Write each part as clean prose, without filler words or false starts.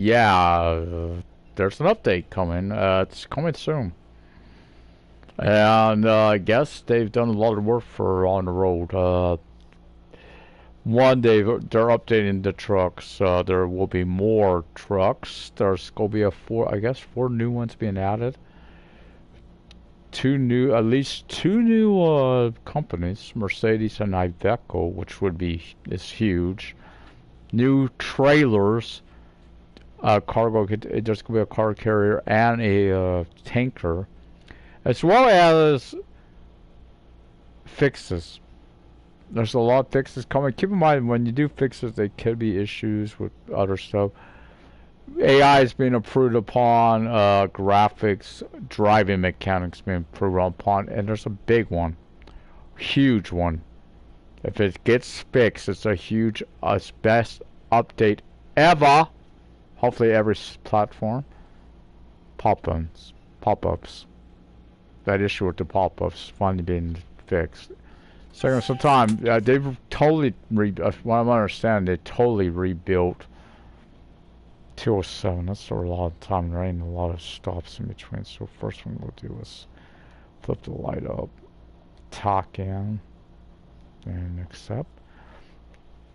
Yeah, there's an update coming. It's coming soon. And I guess they've done a lot of work for on the road. One, they're updating the trucks. There will be more trucks. There's gonna be I guess four new ones being added. At least two new companies, Mercedes and Iveco, which is huge. New trailers, cargo. There's gonna be a car carrier and a tanker, as well as fixes. There's a lot of fixes coming. Keep in mind, when you do fixes, there could be issues with other stuff. AI is being improved upon, graphics, driving mechanics being improved upon, and there's a big one, huge one. If it gets fixed, it's a huge, best update ever. Hopefully every platform. Pop-ups. That issue with the pop-ups finally being fixed. It's taking some time. They've totally what I'm understanding, they totally rebuilt 207. That's a lot of time. There ain't a lot of stops in between. So first thing we'll do is flip the light up, talk in, and accept.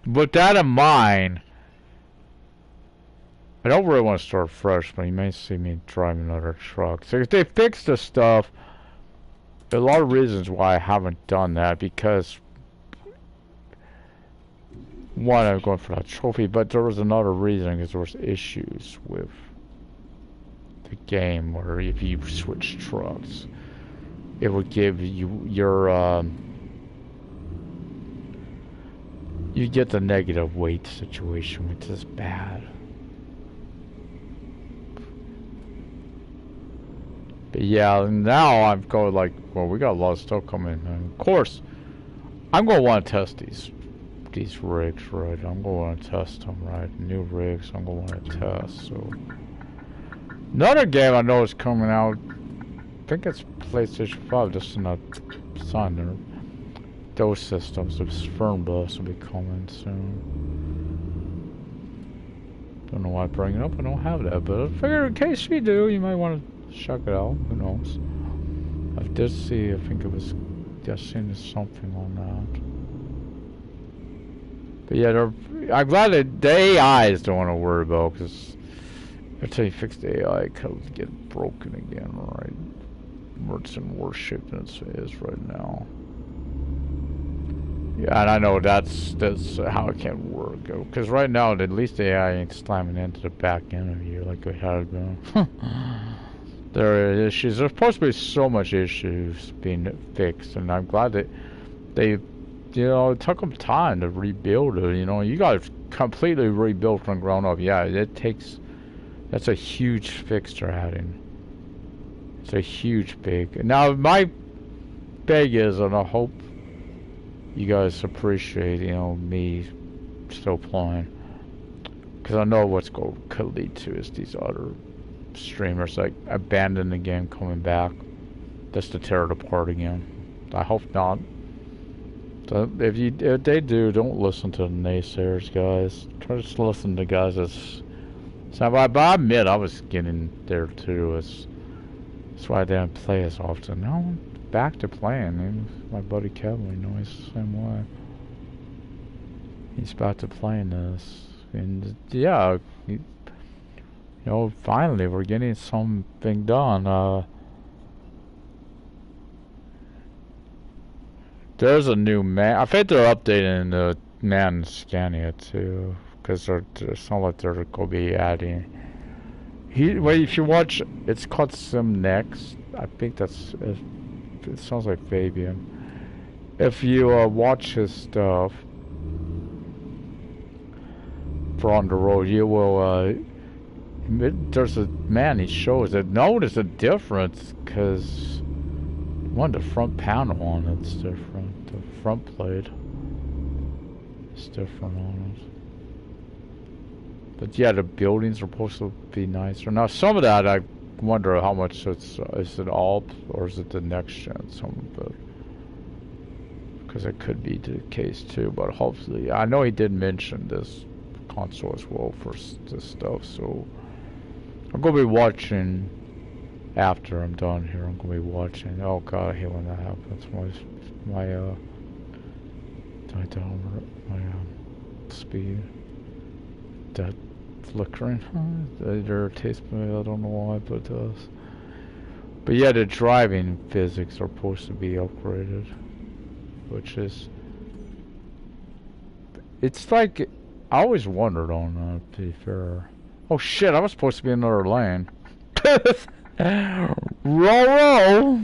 With that in mind, I don't really want to start fresh, but you may see me driving another truck. So if they fix this stuff, there are a lot of reasons why I haven't done that, because one, I'm going for that trophy, but there was another reason, because there was issues with the game where if you switch trucks, it would give you you get the negative weight situation, which is bad. But yeah, now I'm going like, well, we got a lot of stuff coming in. And of course, I'm going to want to test these rigs, right? I'm going to want to test them, right? New rigs, I'm going to want to test. So another game I know is coming out. I think it's PlayStation 5. Just not signed there. Those systems, the Fernbus will be coming soon. Don't know why I bring it up. I don't have that, but I figure in case you do, you might want to check it out. Who knows? I did see. I think it was just seen something on that. But yeah, I'm glad that the AI is don't want to worry about, because until you fix the AI, it could get broken again, right? It's in worse shape than it is right now. Yeah, and I know that's how it can work. Because right now, at least the AI ain't slamming into the back end of you like it had been. There are issues. There's supposed to be so much issues being fixed, and I'm glad that they, it took them time to rebuild it. You got to completely rebuild from ground up. Yeah, that's a huge fix they're adding. It's a huge big. Now my beg is, and I hope you guys appreciate, me still playing, because I know what's could lead to is these other streamers like abandon the game, coming back just to tear it apart again. I hope not. So if they do, don't listen to the naysayers, guys. Try to listen to guys that's. So, but I admit I was getting there too. That's why I didn't play as often. Now I'm back to playing. My buddy Kevin, he's the same way. He's back to playing this, and yeah, finally we're getting something done. There's a new man. I think they're updating the man in Scania too, because it's not like they're gonna be adding. Well, if you watch, it's called Sim Next. I think it sounds like Fabian. If you watch his stuff for on the road, you will. There's a man he shows that notice a difference, because the front panel on it's different. The front plate is different on it. But yeah, the buildings are supposed to be nicer. Now some of that I wonder how much is it all, or is it the next gen? Some of it, because it could be the case too. But hopefully, I know he did mention this console as well for this stuff. So I'm gonna be watching after I'm done here. I'm gonna be watching. Oh god, I hate when that happens. My speed. That flickering. That irritates me. I don't know why, but it does. But yeah, the driving physics are supposed to be upgraded, which is. It's like I always wondered on that. To be fair. Oh shit! I was supposed to be in another lane. Roll,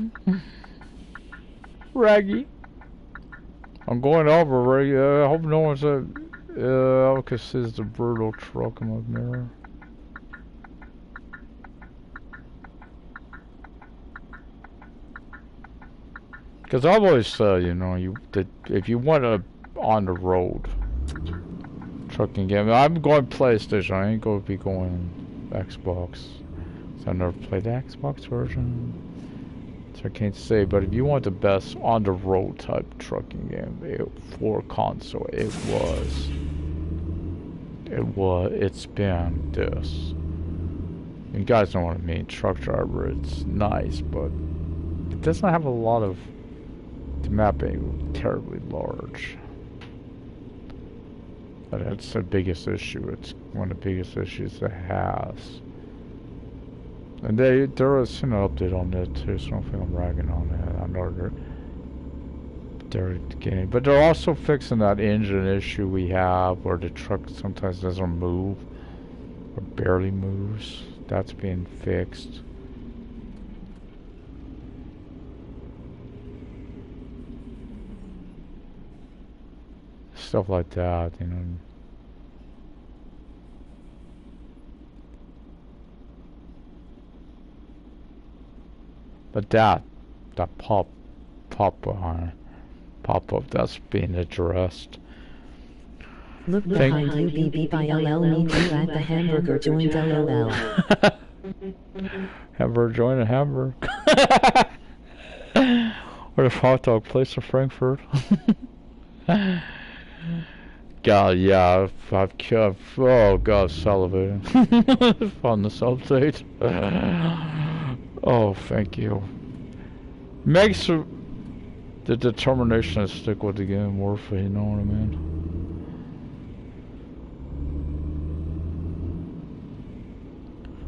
Raggy. I'm going over, Raggy. I hope no one's Alcus is the brutal truck in my mirror. Because I've always said, you know, that if you want to on the road trucking game, I'm going PlayStation. I ain't going to be going Xbox. So I've never played the Xbox version, so I can't say. But if you want the best on the road type trucking game for console, it's been this. You guys know what I mean. Truck driver, it's nice, but it doesn't have a lot of the map ain't terribly large. But that's the biggest issue. It's one of the biggest issues it has. And there is an update on that too, so I don't think I'm ragging on that. I know they're getting, but they're also fixing that engine issue we have where the truck sometimes doesn't move or barely moves. That's being fixed. Stuff like that, you know. But that pop-up, that's being addressed. Look behind you, BB by LL, meet you at the hamburger joint, LOL. Hamburger joint, a hamburger. Or the hot dog place in Frankfurt. God, yeah, I've oh god, salivating on this update. Oh, thank you. Makes the determination to stick with the game worth it, you know what I mean?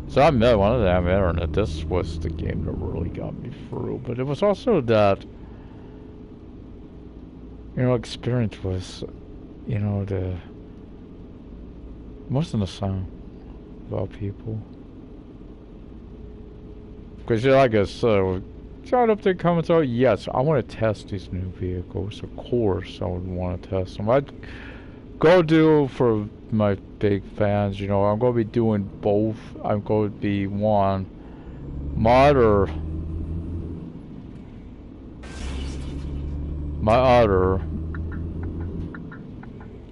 So I admit, one of them internet, this was the game that really got me through, but it was also that, you know, experience was, you know, wasn't the same about people. Because, like I said, shot up there comments, oh yes, I want to test these new vehicles. Of course I would want to test them. I'd go do for my big fans, you know, I'm going to be doing both. I'm going to be one mod or my other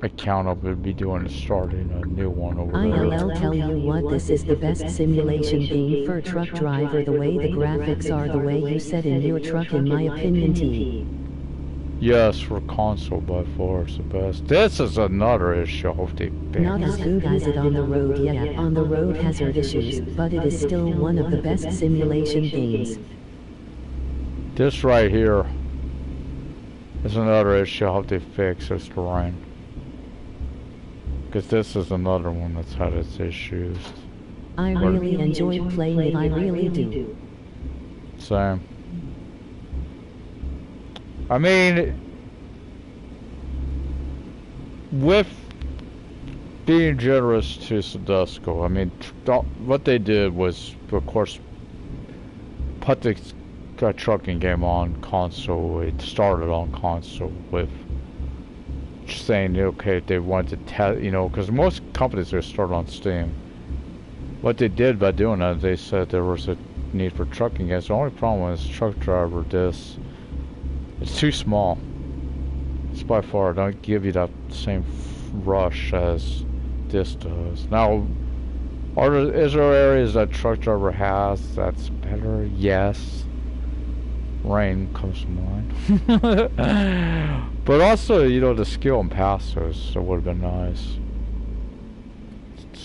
account I would be doing is starting a new one over there. I'll tell you what, this is the best simulation game for a truck driver. The way the graphics are, the way you set in your truck, in my opinion, T. Yes, for console by far it's the best. This is another issue of the big. Not as good as it on the road, yeah, on the road has its issues, but it is still one of the best simulation games. This right here is another issue how they fix this terrain. Because this is another one that's had its issues. I really enjoy playing it, I really do. Same. I mean, with being generous to Sadusco, I mean, what they did was, of course, put the trucking game on console. It started on console with saying, okay, they want to test, you know, because most companies are started on Steam. What they did by doing that, they said there was a need for trucking games. The only problem is truck driver disc. It's too small. It's by far don't give you that same rush as this does. Now, is there areas that truck driver has that's better? Yes. Rain comes to mind. But also, you know, the skill and passes, so would have been nice.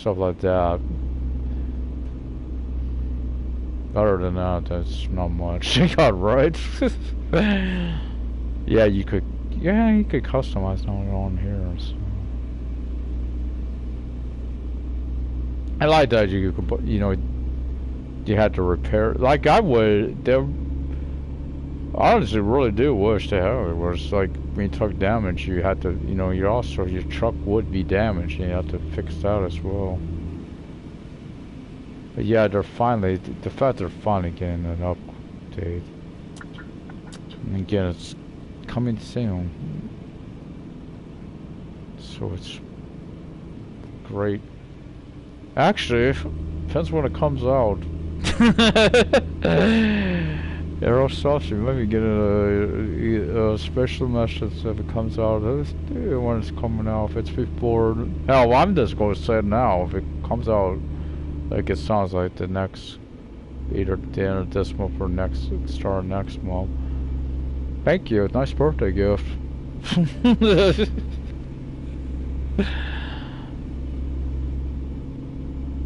stuff like that. Other than that, that's not much. You got right. Yeah, you could customize it on here. So. I like that you could put, you know, you had to repair. Like I would, I honestly really do wish they had it. Where it's like when you took damage, you had to, you know, your truck would be damaged, and you have to fix that as well. But yeah, the fact they're finally getting an update. And again, it's coming soon. So it's great. Actually, depends when it comes out. Aerosoft, you maybe get a special message if it comes out. When it's coming out, if it's before. Hell, I'm just going to say it now. If it comes out, like it sounds like the next, either the end of this month or start of next month. Thank you. Nice birthday gift.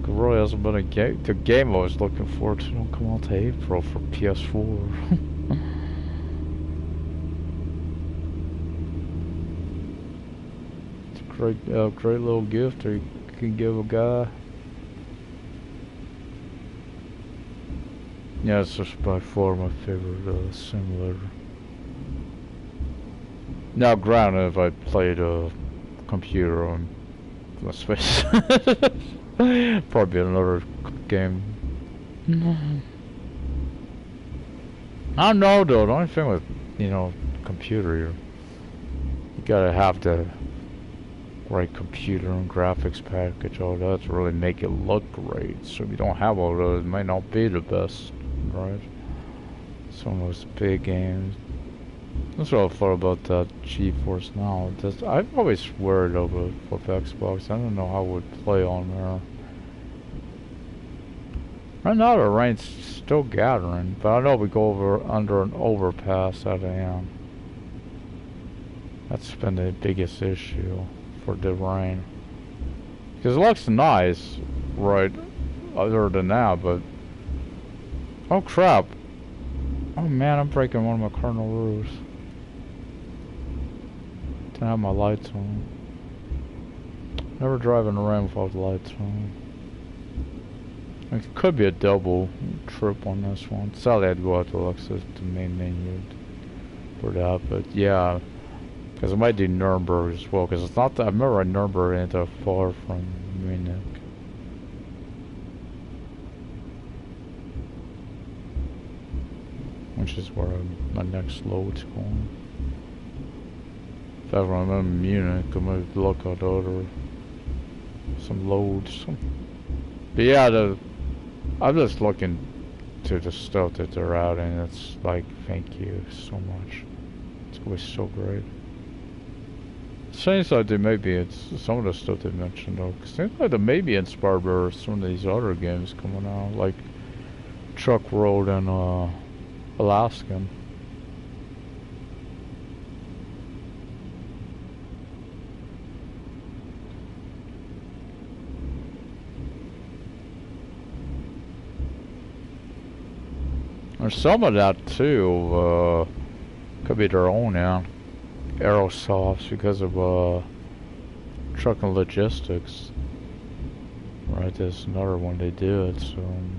Really hasn't been the game I was looking forward to don't come out to April for PS4. It's a great little gift you can give a guy. Yeah, it's just by far my favorite simulator. Now, granted, if I played a computer on, let's face it, probably another game. I don't know though. The only thing with, you know, computer, you gotta have the right computer and graphics package, all that to really make it look great. So if you don't have all those, it might not be the best, right? Some of those big games. That's what I thought about that GeForce Now. I've always worried over with Xbox. I don't know how it would play on there. Right now the rain's still gathering, but I know we go under an overpass at the end. That's been the biggest issue for the rain. Because it looks nice, right, other than that, but... Oh crap! Oh man, I'm breaking one of my cardinal rules. Didn't have my lights on. Never drive in the rain without the lights on. It could be a double trip on this one. Sadly, I had to go out to look at the main menu for that, but yeah, because I might do Nuremberg as well. Because it's not that I remember Nuremberg ain't that far from Munich. Which is where my next load's going. In fact, when I'm in Munich, I might look at other some loads. But yeah, I'm just looking to the stuff that they're out, and it's like, thank you so much. It's gonna be so great. Seems like they maybe it's some of the stuff they mentioned though. Seems like they may be inspired by some of these other games coming out, like Truck Road and Alaskan. There's some of that too, could be their own now. Aerosofts because of truck and logistics. Right, there's another one they did, so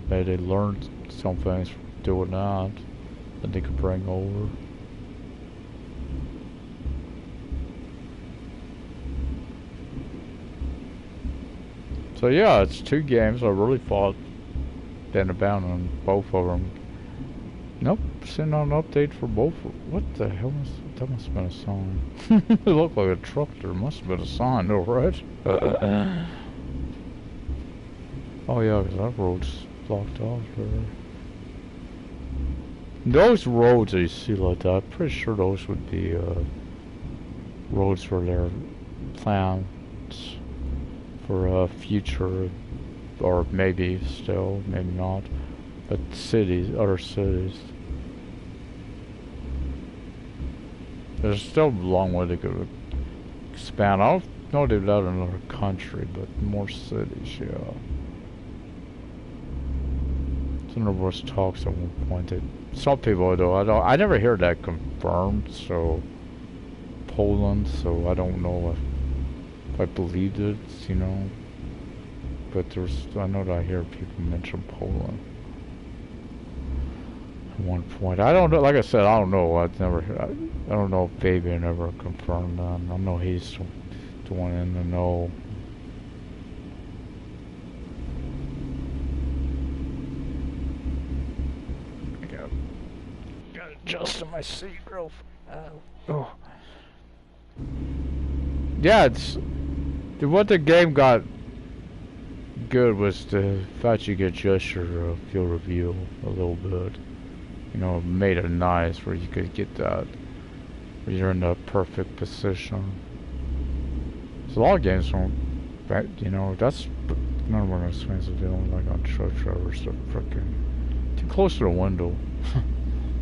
maybe they learned some things from doing that they could bring over. So yeah, it's two games I really thought been about on both of them. Nope, send out an update for both. What the hell was that? Must have been a sign. It looked like a truck. There must have been a sign though, right? Oh yeah, because that road's blocked off there. Those roads that you see like that, I'm pretty sure those would be roads for their plans for future, or maybe still, maybe not, but cities, other cities. There's still a long way to go to expand. No, they did that in another country, but more cities, yeah. So there was talks at one point that some people though, I never hear that confirmed, so Poland, so I don't know if I believed it, you know. But I know that I hear people mention Poland at one point. I don't know, like I said, I don't know. I don't know if Fabian ever confirmed that. I know he's the one in the know. Got adjusting my seat real oh. Yeah, what the game got good was the fact you could adjust your field review a little bit. You know, it made it nice where you could get that, where you're in the perfect position. So a lot of games don't, you know, that's none of what I was supposed to do, like on truck drivers, they're freaking too close to the window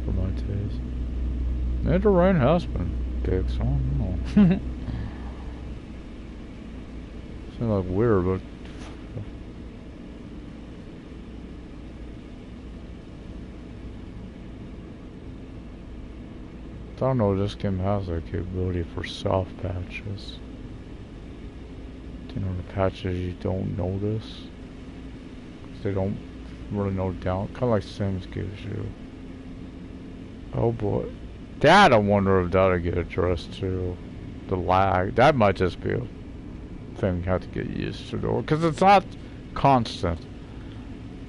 for my taste. Maybe the rain has been big, so I don't know. Seems like weird, but I don't know if this game has the capability for soft patches. You know, the patches you don't notice. They don't really know down. Kind of like Sims gives you. Oh boy. That I wonder if that'll get addressed too. The lag. That might just be a thing you have to get used to though. Because it's not constant.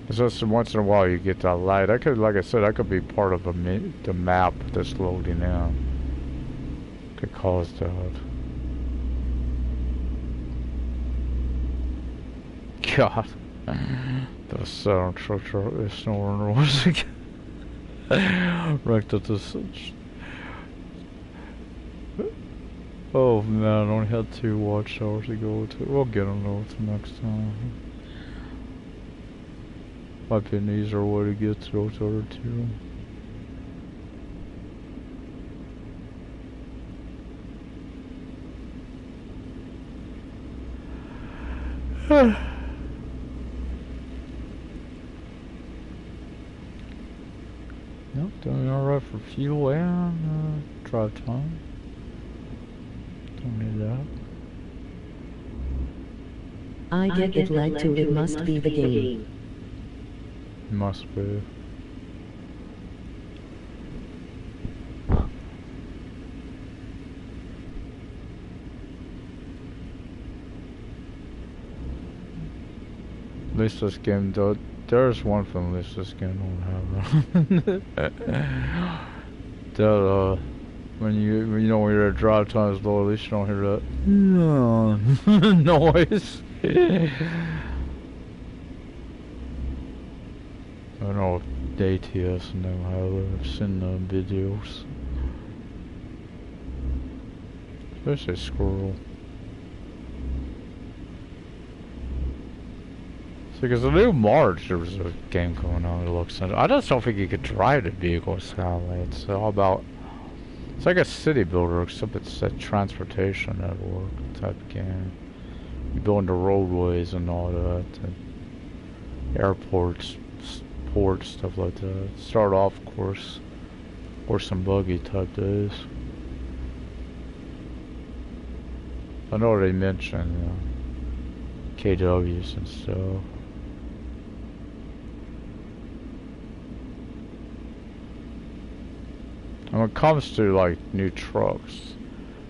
It's just once in a while you get that lag. That could, like I said, that could be part of the map that's loading in. Could cause that. God. The sound truck is snoring once again. Wrecked at this. Oh man, I only had 2 watchtowers to go to. We'll get them though next time. Might be an easier way to get to those other 2. Nope, doing alright for fuel and drive time. Don't need that. I get it led to it must be the game. Must be. At least this game though. There's one from at least this game don't have that. When you know when your drive time is low, at least you don't hear that noise. I don't know if ATS and them have it. I've seen the videos. Especially squirrel. Because the new March, there was a game going on that looks. I just don't think you could drive the vehicle in Skyline. It's all about. It's like a city builder, except it's a transportation network type of game. You build the roadways and all that, and airports, ports, stuff like that. Start off, of course, horse and buggy type days. I know they mentioned KWs and stuff. And when it comes to like new trucks,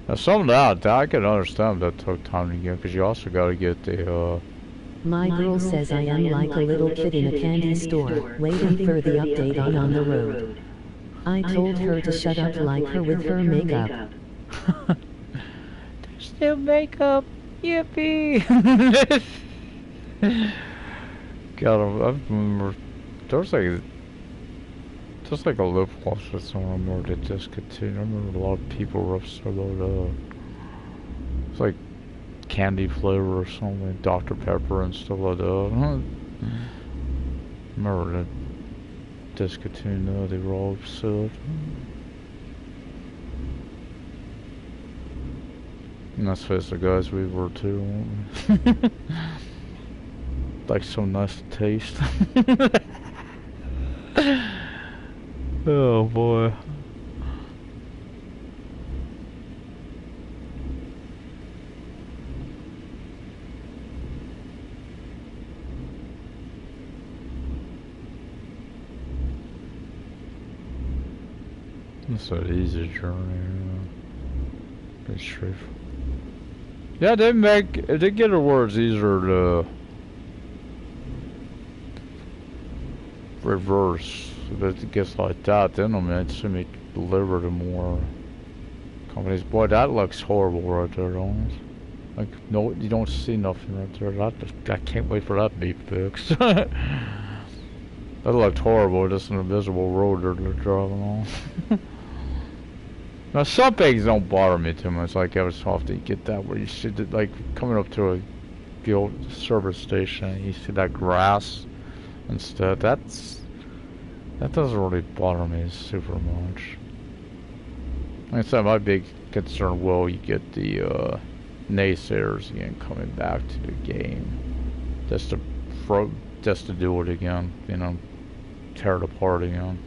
now some of that I can understand that took time to get, because you also got to get the. My girl says I am like a little kid in a candy store, waiting for the update on the road. I told her to shut up like her with her makeup. There's still makeup, yippee! God, I remember there's like. Just like a lip gloss with someone more to discontinue. I remember a lot of people were upset about it's like candy flavor or something, Dr. Pepper and stuff like that. I remember that discontinued they were all upset. And let's face the guys, we were too. Like so nice taste. Oh boy. It's an easy journey. Pretty straightforward. Yeah, they get the words easier to reverse. If it gets like that, then I mean, it's gonna be delivered to more companies. Boy, that looks horrible right there, almost. Like, no, you don't see nothing right there. I can't wait for that to be fixed. That looked horrible, just an invisible road they're driving on. Now, some things don't bother me too much. Like, every so often you get that where you see, like, coming up to the old service station, and you see that grass instead. That doesn't really bother me super much. Like I said, my big concern, will you get the naysayers again coming back to the game, just to do it again, you know, tear it apart again.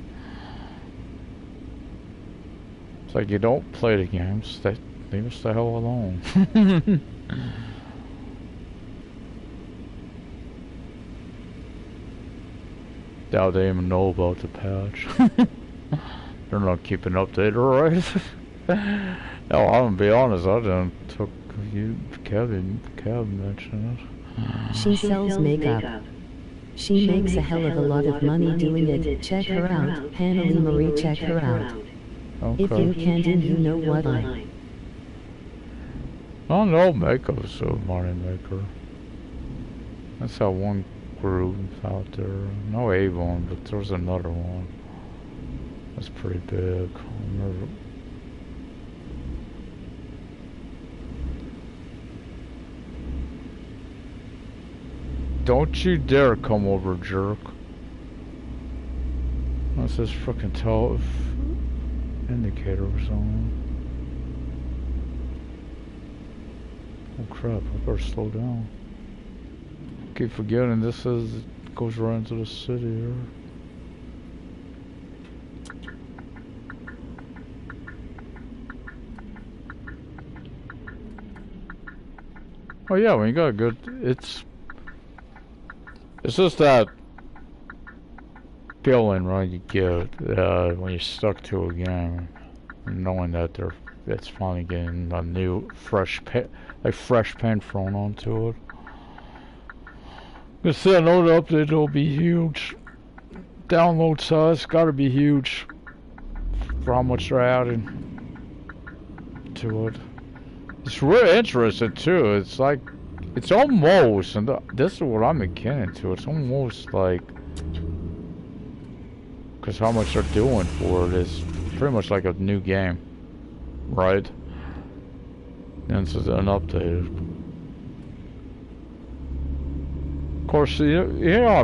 It's like, you don't play the game, leave us the hell alone. Doubt they even know about the patch. They're not keeping updated, right? No, I'm gonna be honest, I didn't took you, Kevin mentioned it. She sells makeup. She makes a hell of a lot of money doing it. Check her out, Hannah Marie, check her out. Okay. If you can't, you know what I don't know, makeup's a money maker. That's how one group out there. No Avon, but there's another one. That's pretty big. I remember. Don't you dare come over, jerk. That's this frickin' indicator or something. Oh crap, I better slow down. Keep forgetting this goes right into the city here. Oh yeah, when you got a good, it's just that feeling, right, you get when you're stuck to a game, knowing that it's finally getting a new fresh paint thrown onto it. Like I said, I know the update will be huge. Download size gotta be huge for how much they're adding to it. It's really interesting too. It's like, it's almost, and this is what I'm beginning to. It's almost like, because how much they're doing for it is pretty much like a new game, right? And this is an update. Of course, you know, I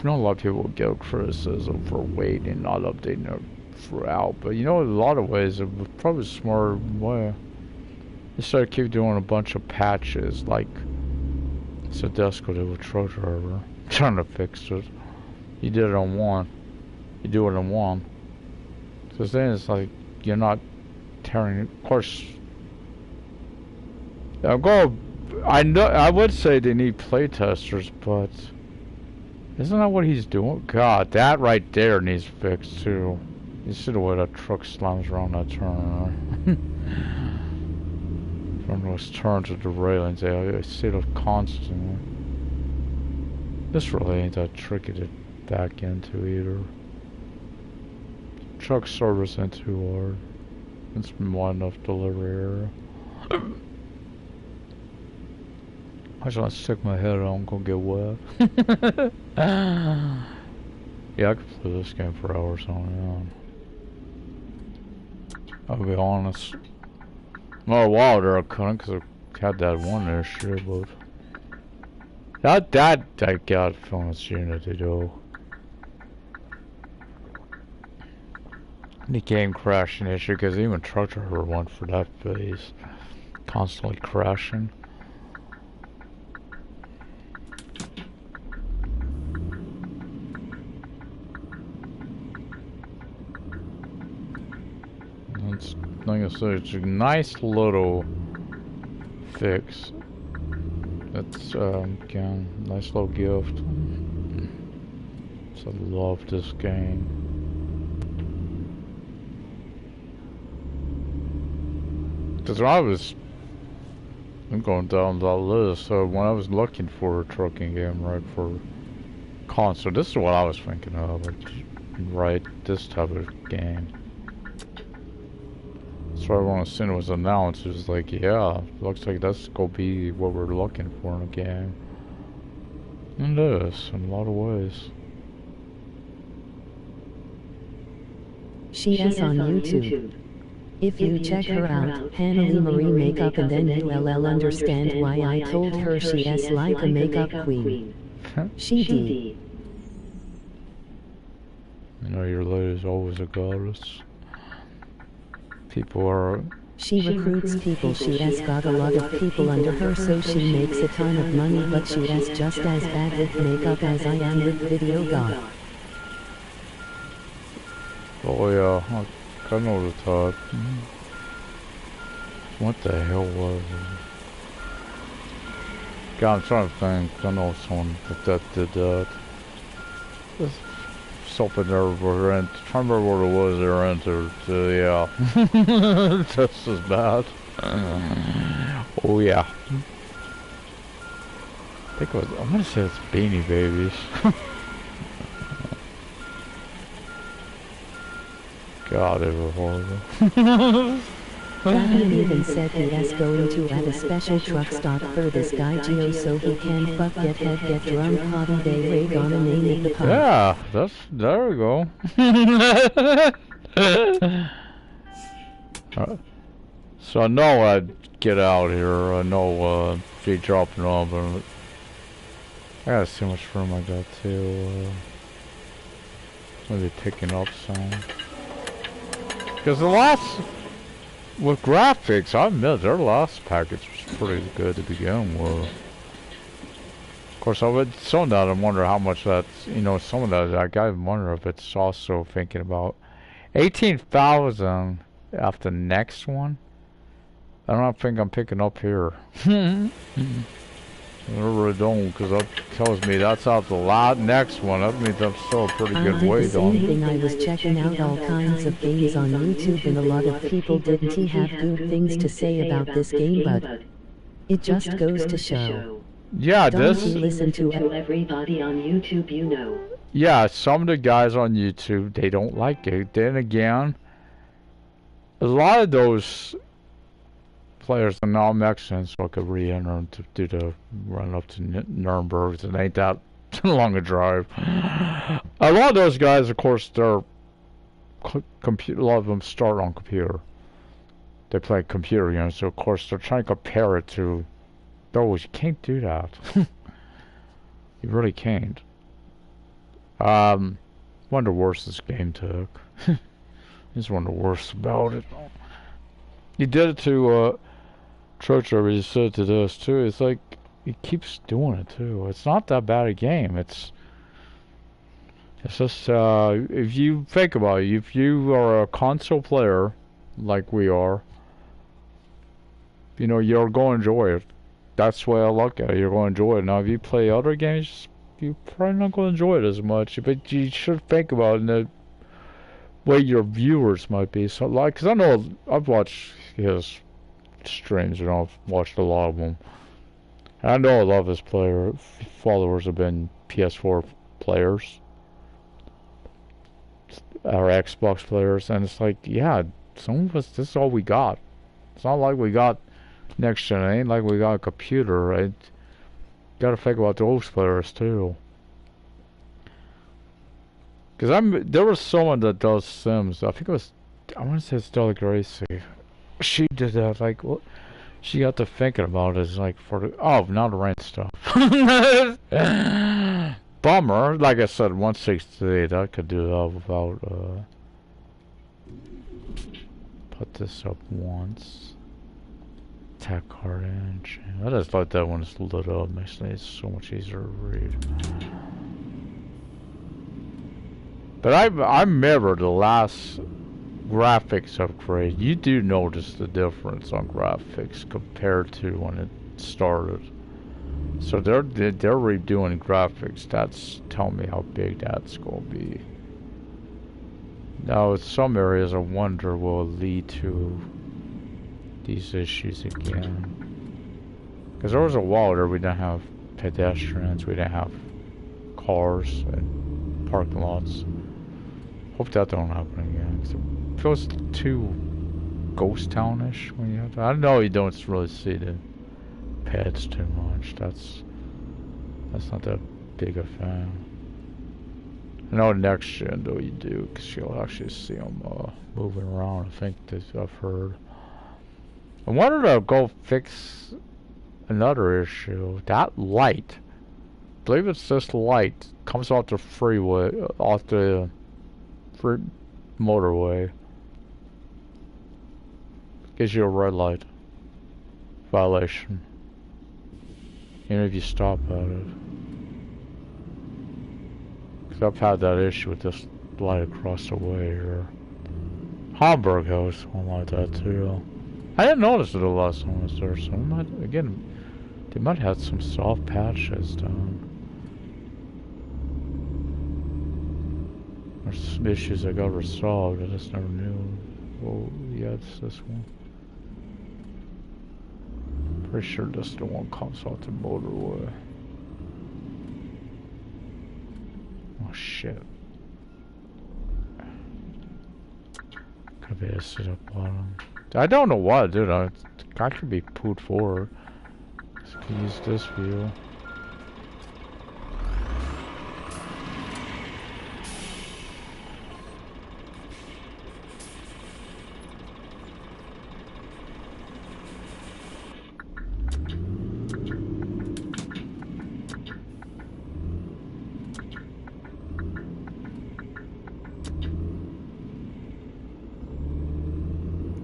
know a lot of people get criticism for waiting, not updating it throughout, but you know, in a lot of ways, it was probably a smart way. Instead of keep doing a bunch of patches, like Sedesco did with Truck Driver, trying to fix it. You did it on one. You do it on one. Because then it's like, you're not tearing it. Of course, I know, I would say they need playtesters, but isn't that what he's doing? God, that right there needs fixed too. You see the way that truck slams around that turn. From those turns with the railings, I see those constantly. This really ain't that tricky to back into either. Truck service ain't too hard. It's been wide enough delivery area. I just want to stick my head out and go get wet. Yeah, I could play this game for hours on and on. I'll be honest. Oh, a while there I couldn't, because I had that one issue, but that got from its Unity though. The game crashing issue, because even Truck Driver went for that phase. constantly crashing. It's, like I said, it's a nice little fix. That's again, nice little gift. So I love this game. Because I'm going down the list, so when I was looking for a trucking game, right, for console, this is what I was thinking of, like, right, this type of game. So when as soon as it was announced, it was like, yeah, looks like that's gonna be what we're looking for in a game. And it is, in a lot of ways. She is on YouTube. If you check her out, Hannah Marie Makeup, and then you'll understand why I told her she is like a makeup queen. She did. You know, your lady's always a goddess. People are... She recruits people. She has got a lot of people under her, so she makes a ton of money, but she is just as bad with makeup as I am with video god. Oh yeah, I know the type. What the hell was it? God, I'm trying to think. I know someone that did that. There's something there we're in. Trying to remember what it was they were into. Yeah. Just as bad. Oh yeah. I think it was, I'm gonna say it's Beanie Babies. God, they were horrible. Fabian even said he is going to add a special truck stop for this guy Gio so he can fuck, get head, get drunk, hobby day, ray, gonna name it the pub. Yeah, there we go. So I know I'd get out here, I know be dropping off, but I gotta see how much room I got to, maybe picking up some. Because the last, with graphics, I admit their last package was pretty good to begin with. Of course, I would, some of that I wonder how much that's, you know, some of that I gotta wonder if it's also thinking about 18,000 after the next one. I don't think I'm picking up here. I really don't, because that tells me that's out the next one. That means I'm still a pretty good way down. done. Thing I was checking out all kinds of games on YouTube, and a lot of people didn't have good things to say about this game, but it just goes to show. Yeah, Don't you listen to everybody on YouTube, you know. Yeah, some of the guys on YouTube, they don't like it. Then again, a lot of those players are now Mexicans, so I could re-enter to do the run up to Nuremberg. It ain't that long a drive. A lot of those guys, of course, they're computer. A lot of them start on computer. They play computer games, so of course they're trying to compare it to those. You can't do that. You really can't. One of the worst this game took. It's one of the worst about it. He did it to Trocher, he said to this too. It's like he keeps doing it too. It's not that bad a game. It's just if you think about it, if you are a console player like we are, you know, you're going to enjoy it. That's the way I look at it. You're going to enjoy it. Now, if you play other games, you're probably not going to enjoy it as much. But you should think about it in the way your viewers might be. So, like, because I know I've watched his streams, you know, I've watched a lot of them. And I know a lot of his followers have been PS4 players or Xbox players, and it's like, yeah, some of us, this is all we got. It's not like we got next gen. It ain't like we got a computer, right? Gotta think about those players too. Because there was someone that does Sims. I think it was, I want to say Stella Gracie. She did that, like, well, she got to thinking about it, it's like, for the, oh, now the rent stuff. Bummer. Like I said, 168, I could do that without, put this up once. Tech card engine. I just like that when it's lit up. Makes it so much easier to read. But I remember the last graphics upgrade. You do notice the difference on graphics compared to when it started. So they're redoing graphics. That's telling me how big that's gonna be. Now, in some areas, I wonder will it lead to these issues again. Because there was a while there we didn't have pedestrians, we didn't have cars and parking lots. Hope that don't happen again. 'Cause it feels too ghost townish when you have to. I know you don't really see the pets too much. That's not that big a fan. I know next gen though you do, because you'll actually see them moving around. I think I've heard. I wanted to go fix another issue. That light, I believe it's this light, comes off the freeway, off the free motorway. Gives you a red light violation, even if you stop at it. Because I've had that issue with this light across the way here. Hamburg has one like that too. I didn't notice it the last time I was there, so they might have some soft patches done. There's some issues that got resolved, I just never knew. Oh, yeah, it's this one. Pretty sure this the one comes off the motorway. Oh shit. Could be a sit up bottom. I don't know why, dude. I could be pooed forward. Just can use this view.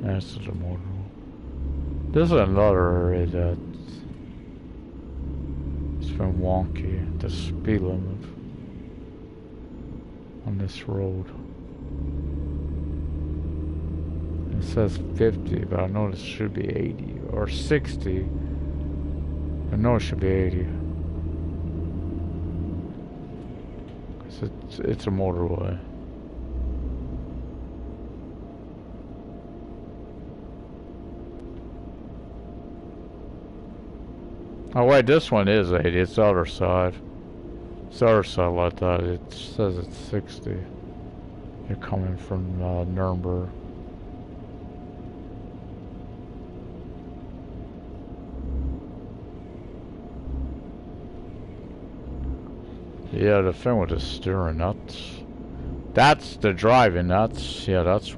This is a motor. This is another area that it's been wonky. The speed limit on this road. It says 50, but I know this should be 80 or 60. I know it should be 80. 'Cause it's a motorway. Oh wait, this one is 80, it's the other side. It's the other side like that, it says it's 60. You're coming from Nuremberg. Yeah, the thing with the steering, that's the driving, that's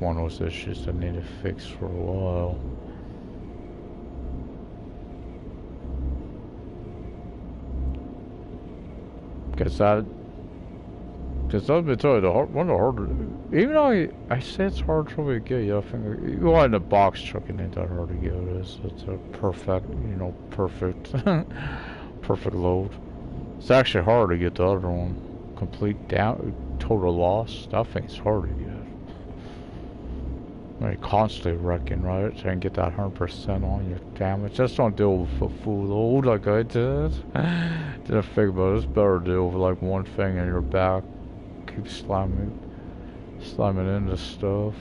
one of those issues that need to fix for a while. Because I've been told one of the harder, even though I say it's hard for me to get, I think you go in a box truck, it ain't that hard to get. It's a perfect, perfect load. It's actually hard to get the other one, complete down, total loss. That thing's hard to get. I mean, constantly wrecking, right? Trying to get that 100% on your damage. Just don't deal with a full load like I did. Didn't think about it. It's better to deal with like one thing in your back. Keep slamming into stuff.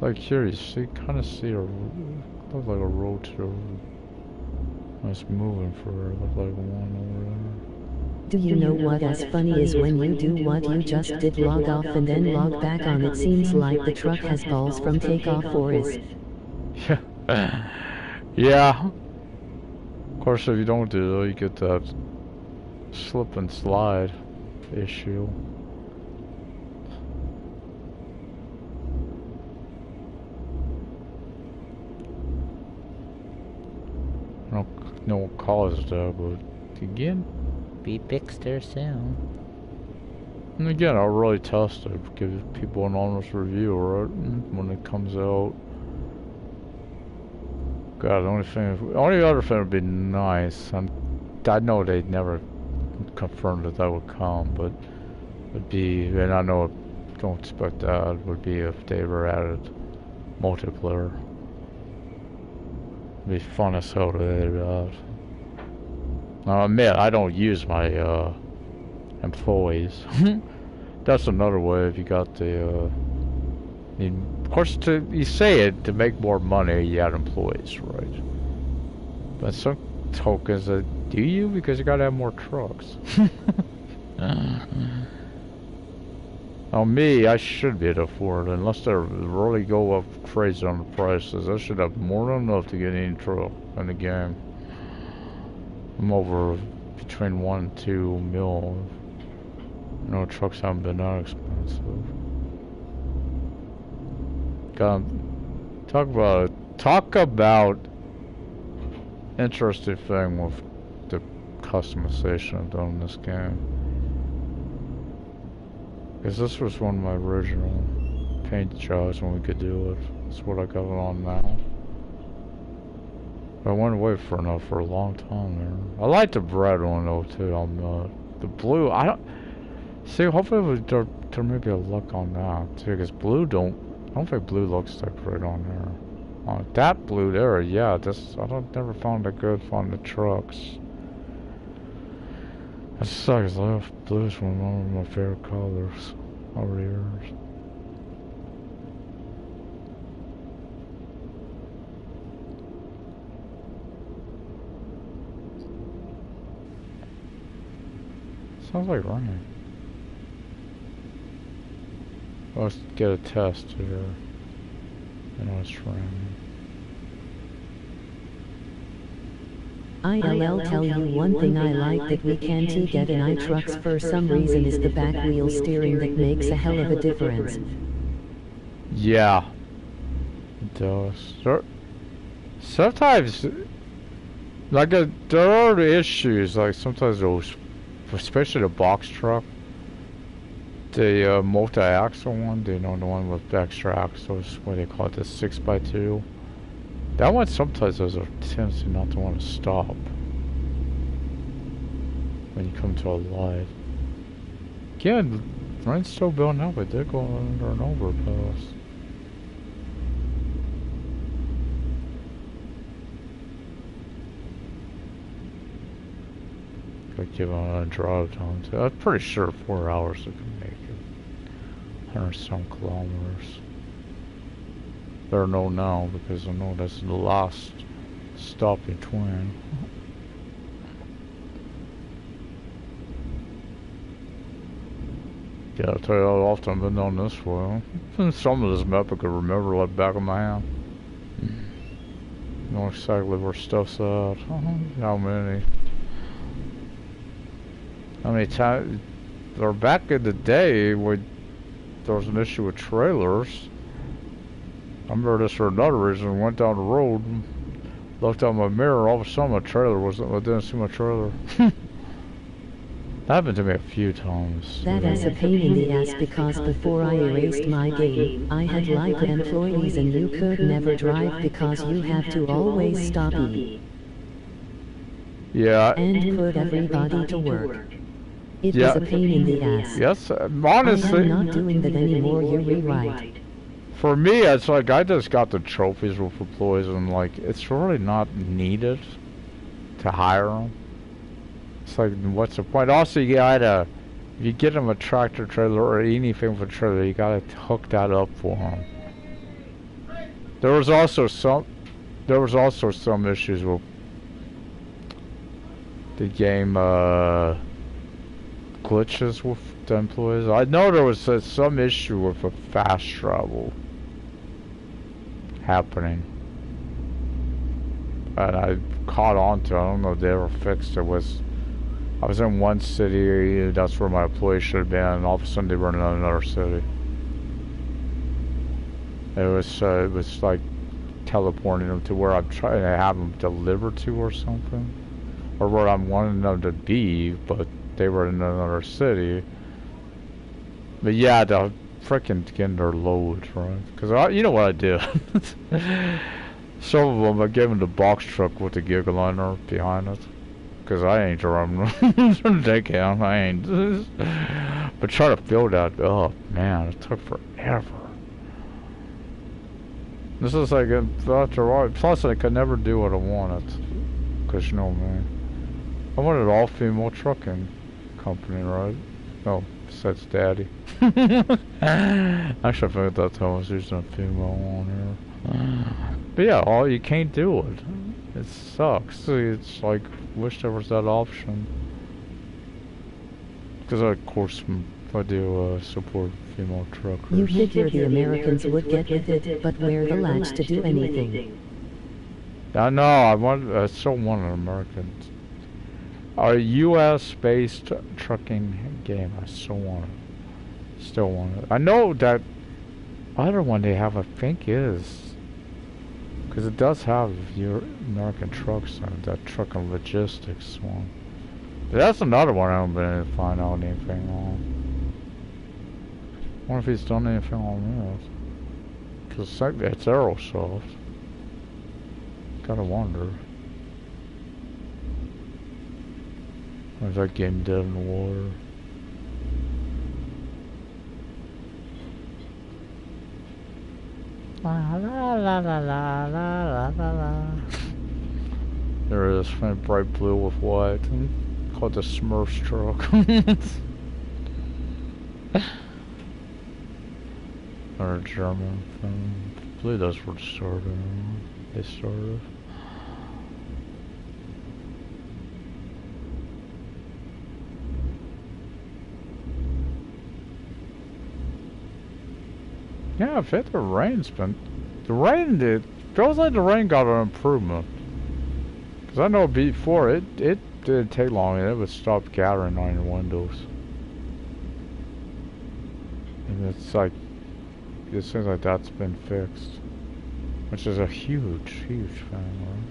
Like here, you see, kind of see a, looks like a road to. It's moving for. Look like one over there. Do you know what is funny is when you do what you just did, log off and then log back on, it seems like the truck has balls from takeoff or is. Yeah. Yeah. Of course, if you don't do it, you get that slip and slide issue. I don't know what causes that, but again, be fixed there soon. And again, I'll really test it, give people an honest review right, when it comes out. God, the only other thing would be nice, and I know they never confirmed that would come, but would be, and I know, don't expect that, would be if they ever added multiplayer. It'd be fun as hell to add that. Now, I admit, I don't use my employees. That's another way if you got the, I mean, of course, you say it to make more money, you add employees, right? But some tokens, do you? Because you gotta have more trucks. Now me, I should be able to afford it, unless they really go up crazy on the prices. I should have more than enough to get any truck in the game. I'm over between 1 and 2 mil. You know, trucks haven't been that expensive. God, talk about interesting thing with the customization I've done in this game. Because this was one of my original paint jobs when we could do it. That's what I got it on now. I went away for a long time there. I like the red one though too. The blue, I don't see. Hopefully there may be a look on that too. Because blue I don't think blue looks like right on there. That blue there, yeah. Never found it good on the trucks. That sucks. Blue is one of my favorite colors over the years. Sounds like rain. Let's get a test here. You know it's raining. I'll tell you one thing I like that we can't get in trucks for some reason is the back wheel steering that makes a hell of a difference. Yeah. It does. Sometimes, like, there are issues, like sometimes those, especially the box truck, the multi-axle one, the one with extra axles, what they call it, the 6x2. That one sometimes has a tendency not to want to stop when you come to a light. Again, rain's still building up, but they're going under an overpass. Gotta give on a drive time too. I'm pretty sure 4 hours they can make it. 100-some kilometers. Better know now because I know that's the last stop between. Yeah, I'll tell you how often I've been on this way. Some of this map I could remember like back of my hand. Know exactly where stuff's at. How many? How many times? Or back in the day when there was an issue with trailers. I remember this for another reason. Went down the road, looked out my mirror, all of a sudden my trailer wasn't, I didn't see my trailer. That happened to me a few times. That is a pain in the ass because before I erased my game, I had like employees and you could never drive because you have to always stop Yeah. and put everybody to work. It was a pain in the ass. Yes, honestly. I'm not doing that anymore, you rewrite. For me, it's like I just got the trophies with employees, and like it's really not needed to hire them. It's like, what's the point? Also, you gotta, if you get them a tractor trailer or anything for a trailer, you gotta hook that up for them. There was also some issues with the game glitches with the employees. I know there was some issue with a fast travel happening, and I caught on to it. I don't know if they ever fixed it. I was in one city, that's where my employees should have been, and all of a sudden they were in another city. It was like teleporting them to where I'm trying to have them delivered to or something, or where I'm wanting them to be, but they were in another city. But yeah, the freaking getting their loads, right? Because you know what I did? Some of them, I gave them the box truck with the Gigaliner behind it. Because I ain't driving them. They can, I ain't. But try to fill that up, man, it took forever. This is like, after all, plus I could never do what I wanted. Because you know me. I wanted an all-female trucking company, right? No, besides Daddy. Actually, I forgot that time I was using a female on here. But yeah, you can't do it. It sucks. It's like, wish there was that option. Because of course, I do support female truckers. You figure the Americans would get with it, but where the latch to do anything? I know, I still want an American. A US-based trucking game, I still want it. Still want it. I know that other one they have, I think, is... Because it does have your American trucks on it, that truck and logistics one. But that's another one I haven't been able to find out anything on. I wonder if he's done anything on this. Because it's Aerosoft. Gotta wonder. Or is that game dead in the water? La la la la la la la la. There it is, bright blue with white. Called the Smurfs truck. Or a German film. I believe that's where it started. They started. Yeah, I think the rain's been... The rain did... Feels like the rain got an improvement. Because I know before, it didn't take long and it would stop gathering on your windows. And it's like... It seems like that's been fixed. Which is a huge, huge thing, right?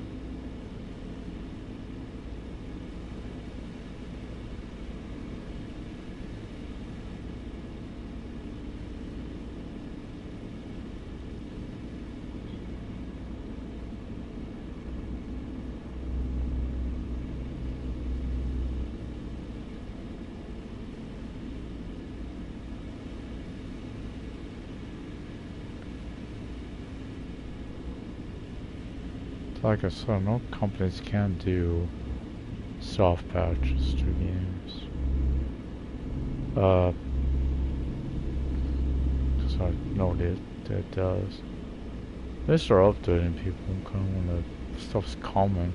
Like I said, no companies can do soft patches to games. Because I know that does. They start updating people kind of when the stuff's coming.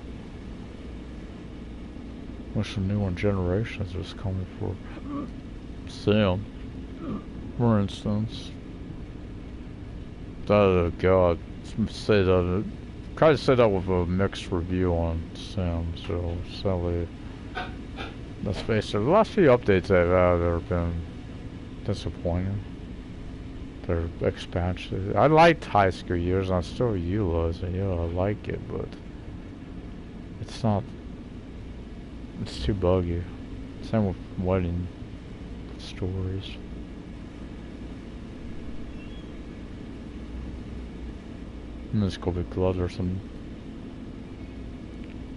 Wish the newer generations was coming for Sam, for instance. God, say that. Try to set up with a mixed review on Sim, so sadly, let's face it, the last few updates I've had have been disappointing. Their expansion. I liked High School Years, and I still utilize it, yeah, I like it, but it's not, it's too buggy. Same with wedding stories. Let's go with gloves or something.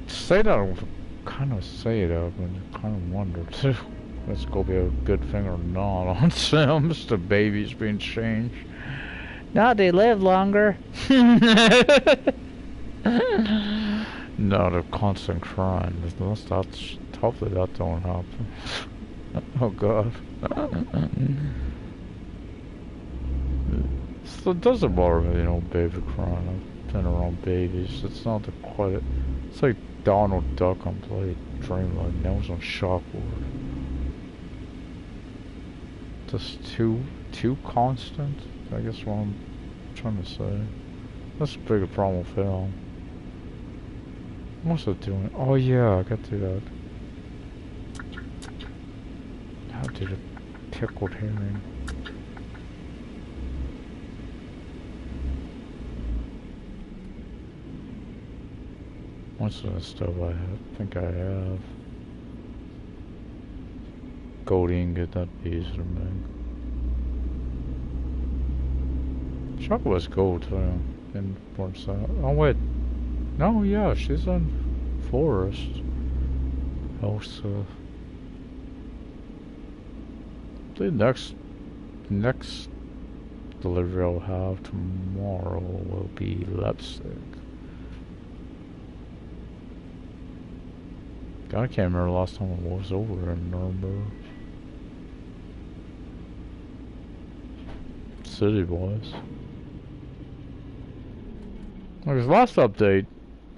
Say that, kind of say that, but kind of wonder too. Let's go be a good thing or not on Sims. The baby's being changed. Now they live longer. No, the constant crying. Hopefully that don't happen. Oh God. So it doesn't bother me, you know, baby crying. I've been around babies. It's not the quiet. It's like Donald Duck on play Dreamland. That was on Shockboard. Just too constant. I guess what I'm trying to say. That's a bigger problem with film. What's it doing? Oh yeah, I got to do that. How did it tickled hearing? What's the stuff I think I have? Gold ingot, that'd be easy to make. Chocolate was gold too. In Forsyth. Oh wait. No, yeah, she's on Forest. Also. The next delivery I'll have tomorrow will be Leipzig. God, I can't remember the last time I was over in Nuremberg. City boys. Like his last update,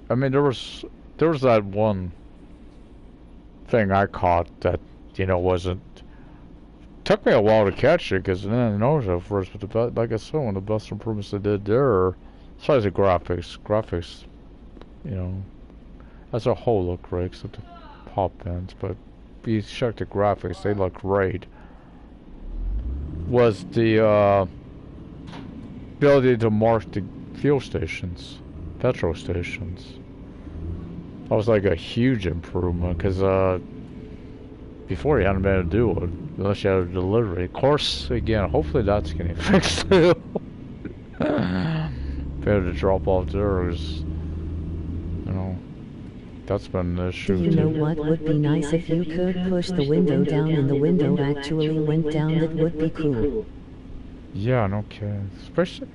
I mean there was that one thing I caught that, you know, wasn't, took me a while to catch it because I didn't notice it at first, but like I said, one of the best improvements they did there, besides the graphics, you know, as a whole look great except the pop ends, but if you check the graphics, they look great, was the ability to mark the fuel stations, petrol stations. That was like a huge improvement because before you hadn't been able to do it unless you had a delivery. Of course, again, hopefully that's getting fixed too. Better to drop off there is, you know, that's been an issue. You know what would be nice if you could push the window down and the window actually went down? That would be cool. Yeah, no kidding. Especially,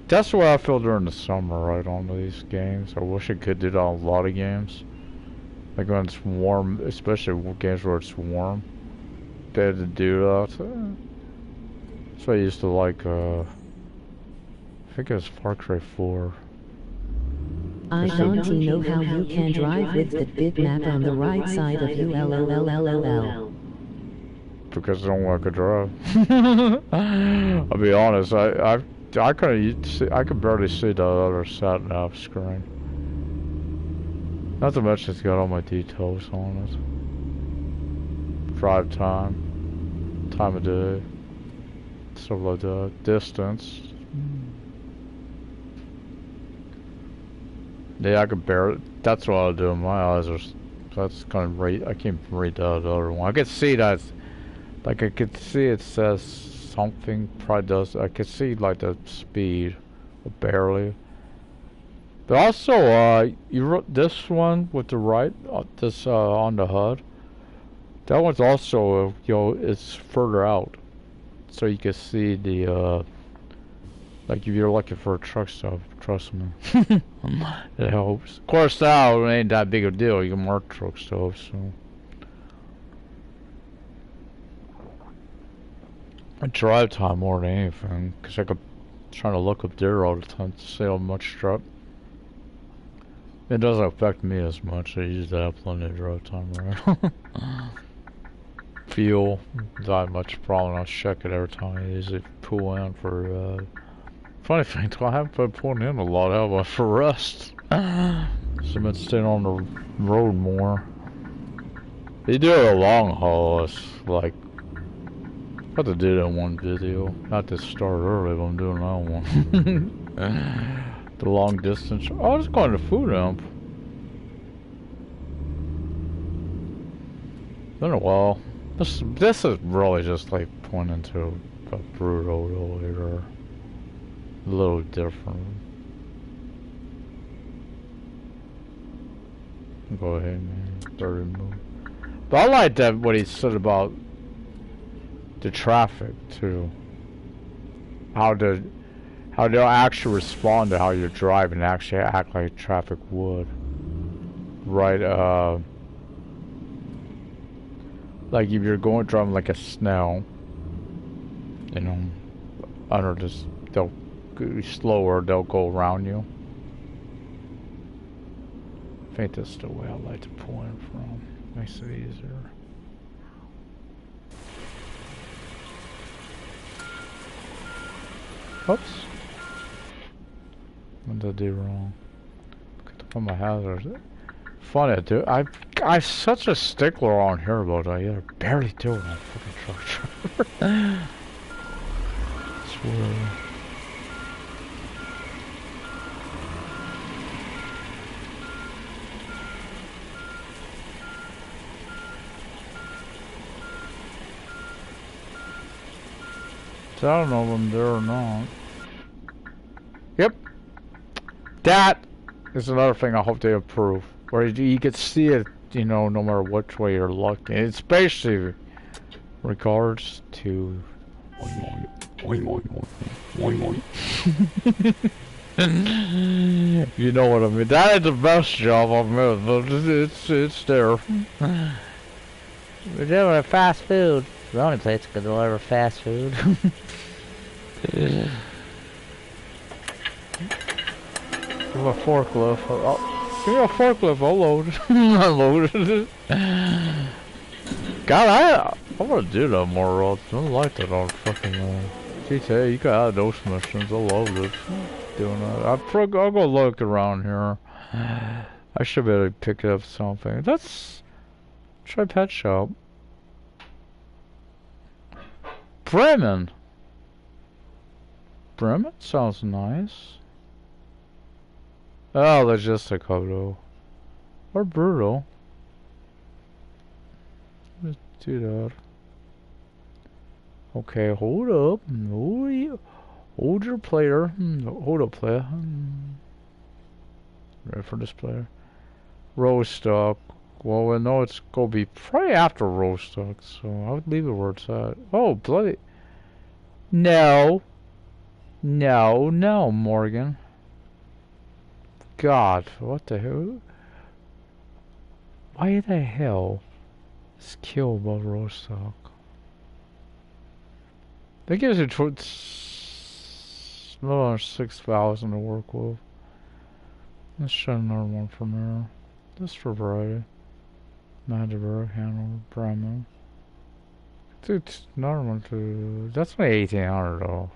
that's the way I feel during the summer, right, on these games. I wish I could do that on a lot of games. Like when it's warm, especially games where it's warm. Better to do that. That's what I used to like, I think it was Far Cry 4. I don't know how you can drive with that big map on the right side of you, LOL. Because I don't like to drive. I'll be honest, I could barely see the other sat nav screen. Not to mention it's got all my details on it. Drive time, time of day, stuff like that, distance. Yeah, I could barely, that's what I'll do. My eyes are, that's kind of right, I can't read the other one. I could see that, like I could see it says something, probably does, I could see like the speed, but barely. But also, you wrote this one with the right, this on the HUD. That one's also, you know, it's further out, so you can see the, like if you're looking for a truck stop, trust me, it helps. Of course, now it ain't that big a deal. You can mark truck stops, so. I drive time more than anything, cause I could trying to look up there all the time to see how much truck. It doesn't affect me as much. I usually have plenty of drive time, right? Fuel, not much problem. I'll check it every time I usually pull in for, funny thing, I haven't been pulling in a lot, have I, for rest? So I've been staying on the road more. You do a long haul, it's like, I have to do that in one video. Not to start early, but I'm doing that one. The long distance. Oh, it's going to food amp. Been a while. This is really just like pointing to a brutal later. A little different. Go ahead, man. 30 move. But I like that what he said about the traffic too. How they'll actually respond to how you're driving and actually act like traffic would. Right, like if you're driving like a snail, you know, under this, they'll go slower, they'll go around you. I think that's the way I like to pull in from. Makes it easier. Oops. What did I do wrong? Got to put my hazards. Funny, dude. I'm such a stickler on here about that. I barely do it on fucking truck driver. Swear. So I don't know if I'm there or not. That is another thing I hope they improve, where you can see it, you know, no matter which way you're looking. Especially regards to. You know what I mean? That is the best job I've made, but it's there. We're doing fast food. The only place that can deliver fast food. Give a forklift. Oh, give me a forklift. I'll load it. I'll load it. God, I want to do that more roads. I don't like that on fucking GTA. You got add those missions. I love this. Doing that. I'll go look around here. I should be able to pick up something. Let's try pet shop. Bremen. Bremen sounds nice. Oh, logistical though. Or brutal. Let's do that. Okay, hold up. Hold your player. Hold up, player. Ready for this player. Rostock. Well, I know it's gonna be probably after Rostock, so I would leave it where it's at. Oh, bloody. No. No, Morgan. God, what the hell? Why the hell is kill above Rostock? That gives you another 6,000 to work with. Let's try another one from there. Just for variety. Magdeburg, Hanover, Bremen. Dude, another one to. That's only 1,800 though.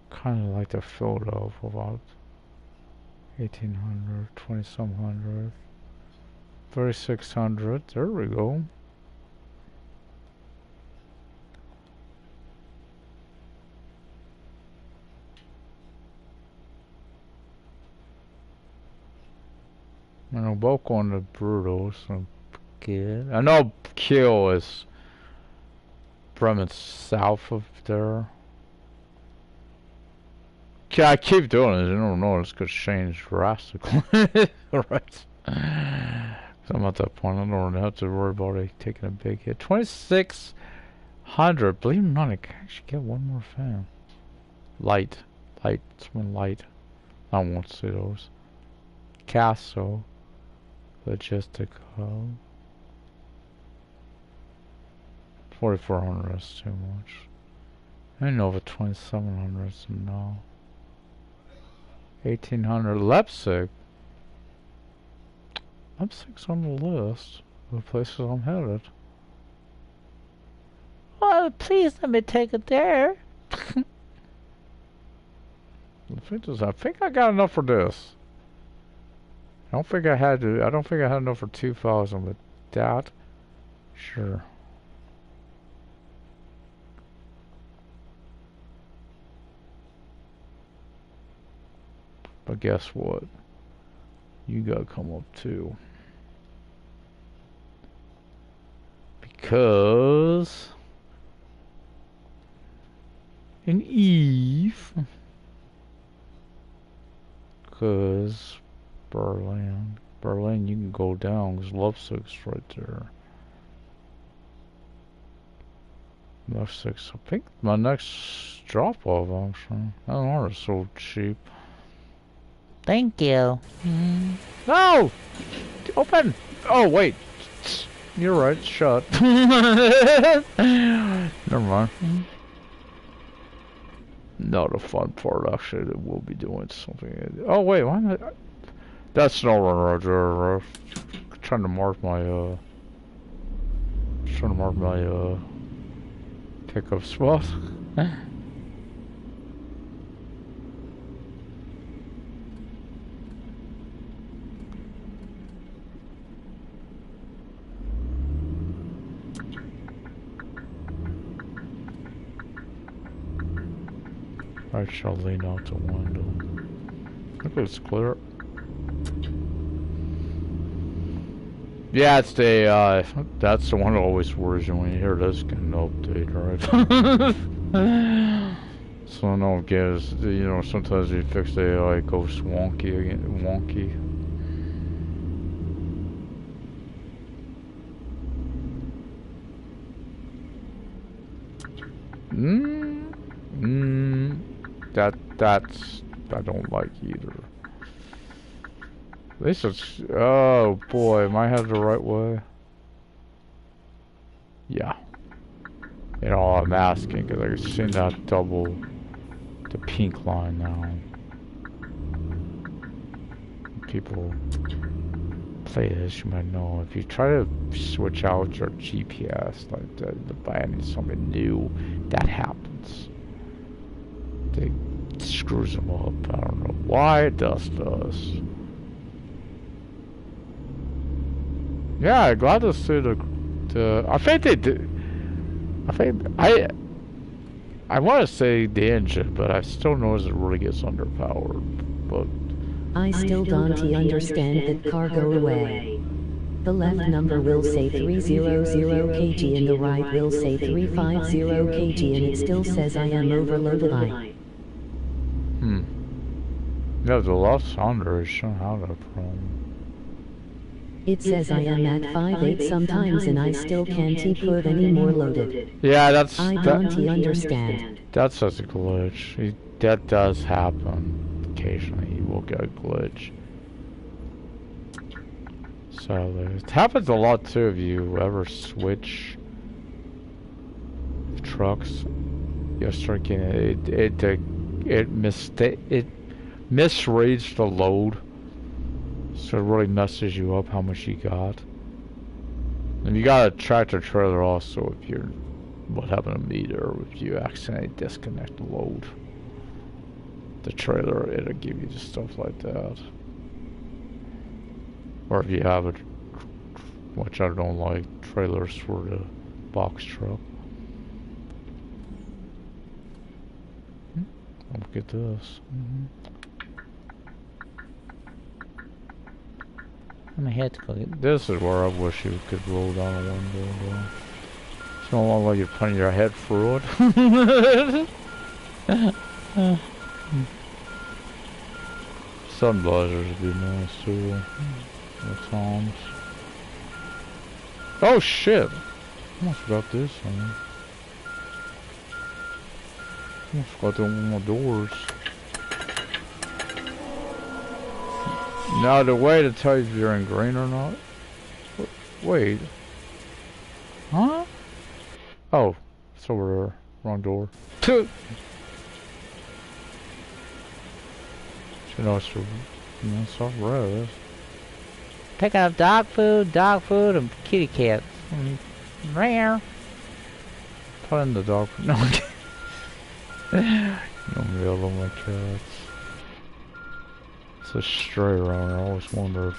Kind of like to fill it up about 1,800, 20-some hundred, 3,600. There we go. I know both on the brutal, so good. I know Kiel is Bremen south of there. Yeah, I keep doing it. I don't know. It's gonna change drastically. Right. So I'm at that point. I don't have to worry about it taking a big hit. 2,600. Believe it or not, I can actually get one more fan. Light. Something light. I won't see those. Castle. Logistical. 4,400 is too much. I know the 2,700 is no. 1,800 Leipzig. Leipzig's on the list of the places I'm headed. Well, please let me take it there. I think I got enough for this. I don't think I had enough for 2,000, but that, sure. But guess what? You gotta come up too. Because in Eve, because Berlin, you can go down because Leipzig's right there. Leipzig, I think my next drop off option. I don't know, it's so cheap. Thank you. No! Open! Oh, wait. You're right, shut. Never mind. No, the fun part, actually, that we'll be doing something. Oh, wait, why not? That's no run, Roger. Trying to mark my, pickup spot. I shall lean out the window. Look, it's clear. Yeah, it's the AI. That's the one that always worries you when you hear this getting update, right? So no gives, you know, sometimes you fix the AI, it goes wonky again, wonky. That's, I don't like either. At least it's, oh boy, am I headed the right way? Yeah. You know, I'm asking because I can see that double, the pink line now. People play this, you might know. If you try to switch out your GPS, like the buying something new, that happens. It screws them up. I don't know why it does. Yeah, glad to see the. I think they did. I want to say the engine, but I still notice it really gets underpowered. But I still don't understand that car go away. The left number will say 300 kg and the right will say 350 kg and it still says I am overloaded. Yeah, the left sounder is somehow that problem. It says I am at 5.8 sometimes and I still can't put any more loaded. Yeah, that's... I don't understand. That's such a glitch. That does happen. Occasionally you will get a glitch. So it happens a lot too if you ever switch trucks. You'll start getting it misreads the load. So it really messes you up how much you got. And you got a tractor trailer also if you're, what happened to me there, if you accidentally disconnect the load. The trailer, it'll give you just stuff like that. Or if you have a, which I don't like, trailers for the box truck. Look at this. My head's cooking. This is where I wish you could roll down a window. It's no longer like you're putting your head through it. Sun blazers would be nice too. The Toms. Oh shit! Almost forgot this one. Almost forgot to open my doors. Now the way to tell if you're in green or not. Wait. Huh? Oh, it's over there. Wrong door. You know, it's all red. Picking up dog food, and kitty cats. Rare. Put in the dog food. No, no real of my cats. It's a stray around. I always wonder if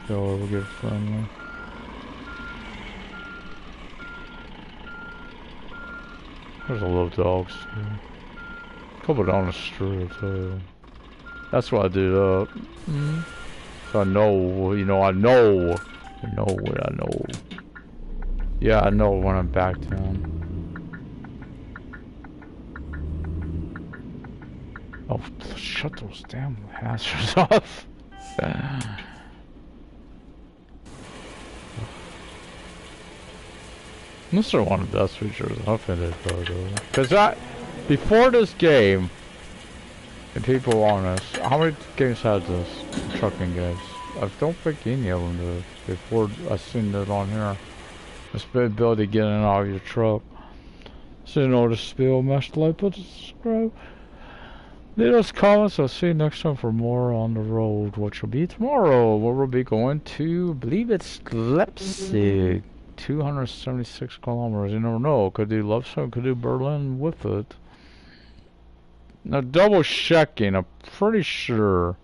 they'll ever get friendly. There's a lot of dogs too. A couple down the street too. That's why I do that. So I know, you know, I know what I know. Yeah, I know when I'm back down. Oh, shut those damn hazards off. This is one of the best features I've finished though. Because before this game, and people honest, how many games had this? Trucking games. I don't think any of them did. Before I seen it on here. It's the ability to get in and out of your truck. So in order to spill, mash the like, put subscribe. Leave us comments. I'll see you next time for more on the road, which will be tomorrow, where we'll be going to, I believe it's Leipzig. 276 kilometers. You never know. Could do Leipzig, could do Berlin with it. Now double checking. I'm pretty sure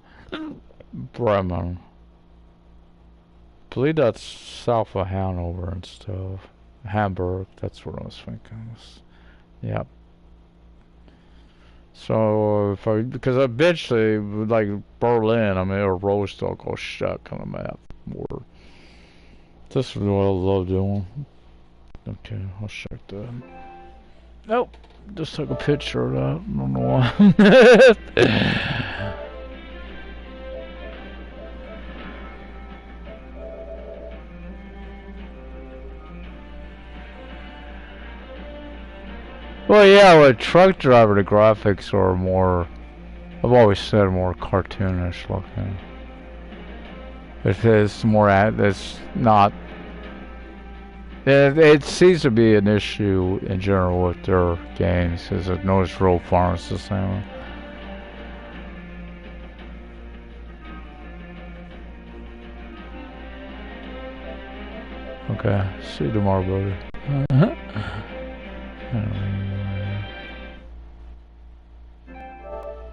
Bremen. I believe that's south of Hanover and stuff. Hamburg. That's what I was thinking. Yep. So if because eventually like Berlin, I mean, or Rostock will shut on the map more. This is what I love doing. Okay, I'll check that. Nope, just took a picture of that. I don't know why. Well, yeah, with truck driver, the graphics are more, I've always said, more cartoonish looking. It's more, it's not, it seems to be an issue in general with their games, is it notice Road Farms the same way. Okay, see you tomorrow, brother.